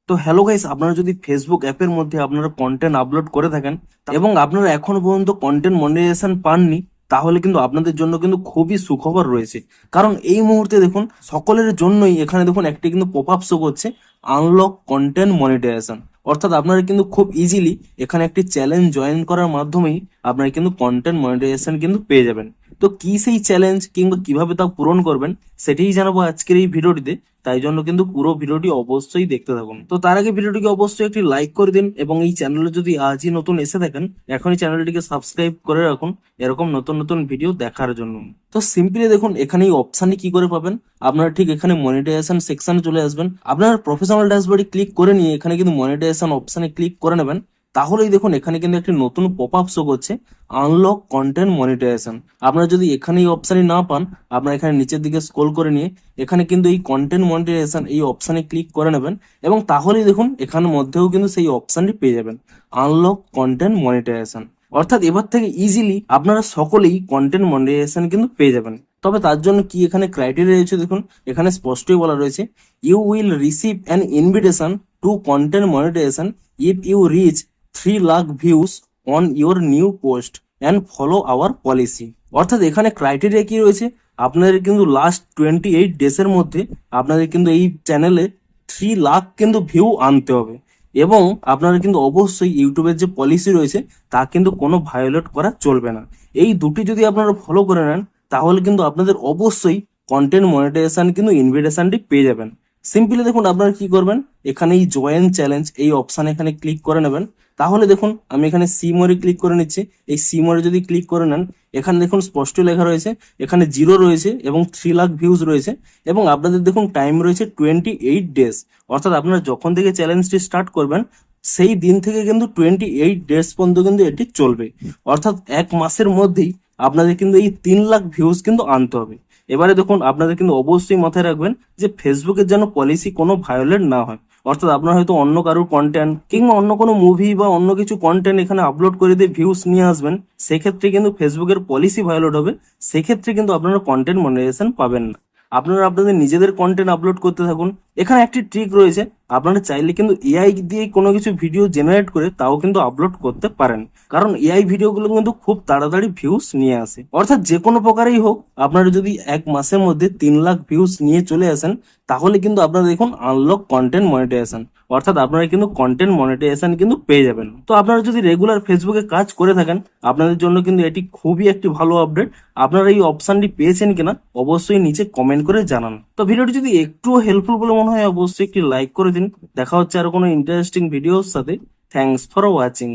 তো hello guys, আপনারা যদি ফেসবুক অ্যাপের মধ্যে আপনারা কন্টেন্ট আপলোড করে থাকেন এবং আপনারা এখনো পর্যন্ত কন্টেন্ট মনিটাইজেশন পাননি, তাহলে কিন্তু আপনাদের জন্য কিন্তু খুবই সুখবর রয়েছে। কারণ এই মুহূর্তে দেখুন সকলের জন্যই এখানে দেখুন একটি কিন্তু পপ আপ শো করছে, আনলক কন্টেন্ট মনিটাইজেশন। অর্থাৎ আপনারা কিন্তু খুব ইজিলি এখানে একটি চ্যালেঞ্জ জয়েন করার মাধ্যমেই আপনারা কিন্তু কন্টেন্ট মনিটাইজেশন কিন্তু পেয়ে যাবেন। তো কি সেই চ্যালেঞ্জ কিংবা কিভাবে তা পূরণ করবেন সেটাই জানাবো আজকের এই ভিডিওটিতে। তাই জন্য কিন্তু পুরো ভিডিওটি অবশ্যই দেখতে থাকুন। তো তার আগে ভিডিওটিকে অবশ্যই একটি লাইক করে দিন এবং এই চ্যানেলে যদি আজই নতুন এসে থাকেন এখনই চ্যানেলটিকে সাবস্ক্রাইব করে রাখুন এরকম নতুন নতুন ভিডিও দেখার জন্য। তো সিম্পলি দেখুন এখানে এই অপশানে কি করে পাবেন, আপনারা ঠিক এখানে মনিটাইজেশন সেকশনে চলে আসবেন। আপনার প্রফেশনাল ড্যাশবোর্ডে ক্লিক করে নিয়ে এখানে কিন্তু মনিটাইজেশন অপশানে ক্লিক করে নেবেন। তাহলেই দেখুন এখানে কিন্তু একটি নতুন পপ আপ শো করছে, আনলক কন্টেন্ট মনিটাইজেশন। আপনারা যদি এখানে এই অপশানে না পান, আপনারা এখানে নিচের দিকে স্ক্রল করে নিয়ে এখানে কিন্তু এই কন্টেন্ট মনিটাইজেশন এই অপশানে ক্লিক করে নেবেন এবং তাহলেই দেখুন এখানের মধ্যেও কিন্তু সেই অপশানটি পেয়ে যাবেন, আনলক কন্টেন্ট মনিটাইজেশন। অর্থাৎ এবার থেকে ইজিলি আপনারা সকলেই কন্টেন্ট মনিটাইজেশন কিন্তু পেয়ে যাবেন। তবে তার জন্য কি এখানে ক্রাইটেরিয়া রয়েছে দেখুন, এখানে স্পষ্টই বলা রয়েছে, you will receive an invitation to content monetisation if you reach 3 lakh views on your new post and follow our policy. অর্থাৎ এখানে ক্রাইটেরিয়া কি রয়েছে, আপনাদের কিন্তু লাস্ট 28 ডেজের মধ্যে আপনাদের কিন্তু এই চ্যানেলে 3 লাখ কিন্তু ভিউ আনতে হবে এবং আপনারা কিন্তু অবশ্যই ইউটিউবের যে পলিসি রয়েছে তা কিন্তু কোনো ভায়োলেট করা চলবে না। এই দুটি যদি আপনারা ফলো করে নেন তাহলে কিন্তু আপনাদের অবশ্যই কন্টেন্ট মনিটাইজেশন কিন্তু ইনভিটেশনটি পেয়ে যাবেন। সিম্পলি দেখুন আপনারা কি করবেন, এখানে এই জয়েন চ্যালেঞ্জ এই অপশানে এখানে ক্লিক করে নেবেন। তাহলে দেখুন আমি এখানে সি মোরে ক্লিক করে নিচ্ছি। এই সি মোরে যদি ক্লিক করে নেন এখানে দেখুন স্পষ্ট লেখা রয়েছে, এখানে 0 রয়েছে এবং 3 লাখ ভিউজ রয়েছে এবং আপনাদের দেখুন টাইম রয়েছে 28 ডেজ। অর্থাৎ আপনারা যখন থেকে চ্যালেঞ্জটি স্টার্ট করবেন সেই দিন থেকে কিন্তু 28 ডেজ পর্যন্ত কিন্তু এটি চলবে। অর্থাৎ এক মাসের মধ্যেই আপনাদের কিন্তু এই 3 লাখ ভিউজ কিন্তু আনতে হবে। এবারে দেখুন আপনাদের কিন্তু অবশ্যই মাথায় রাখবেন যে ফেসবুকের যেন পলিসি কোনো ভায়োলেট না হয়। অর্থাৎ আপনারা হয়তো অন্য কারোর কন্টেন্ট কিংবা অন্য কোনো মুভি বা অন্য কিছু কন্টেন্ট এখানে আপলোড করে দিয়ে ভিউস নিয়ে আসবেন, সেক্ষেত্রে কিন্তু ফেসবুকের পলিসি ভায়োলেট হবে, সেক্ষেত্রে কিন্তু আপনারা কন্টেন্ট মনিটাইজেশন পাবেন না। আপনারা আপনাদের নিজেদের কন্টেন্ট আপলোড করতে থাকুন। এখানে একটি ট্রিক রয়েছে, আপনারা চাইলে কিন্তু এআই দিয়ে কোনো কিছু ভিডিও জেনারেট করে তাও কিন্তু আপলোড করতে পারেন, কারণ এআই ভিডিওগুলো কিন্তু খুব তাড়াতাড়ি ভিউস নিয়ে আসে। অর্থাৎ যে কোনো প্রকারেই হোক আপনারা যদি এক মাসের মধ্যে 3 লাখ ভিউস নিয়ে চলে আসেন তাহলে কিন্তু আপনারা দেখুন আনলক কন্টেন্ট মনিটাইজেশন, অর্থাৎ আপনারা কিন্তু কন্টেন্ট মনিটাইজেশন কিন্তু পেয়ে যাবেন। তো আপনারা যদি রেগুলার ফেসবুকে কাজ করে থাকেন আপনাদের জন্য কিন্তু এটি খুবই একটি ভালো আপডেট। আপনারা এই অপশনটি পেয়েছেন কিনা অবশ্যই নিচে কমেন্ট করে জানান। তো ভিডিওটি যদি একটুও হেল্পফুল বলে মনে হয় অবশ্যই একটি লাইক করে দিন। দেখা হচ্ছে আরো কোনো ইন্টারেস্টিং ভিডিওর সাথে। Thanks for watching.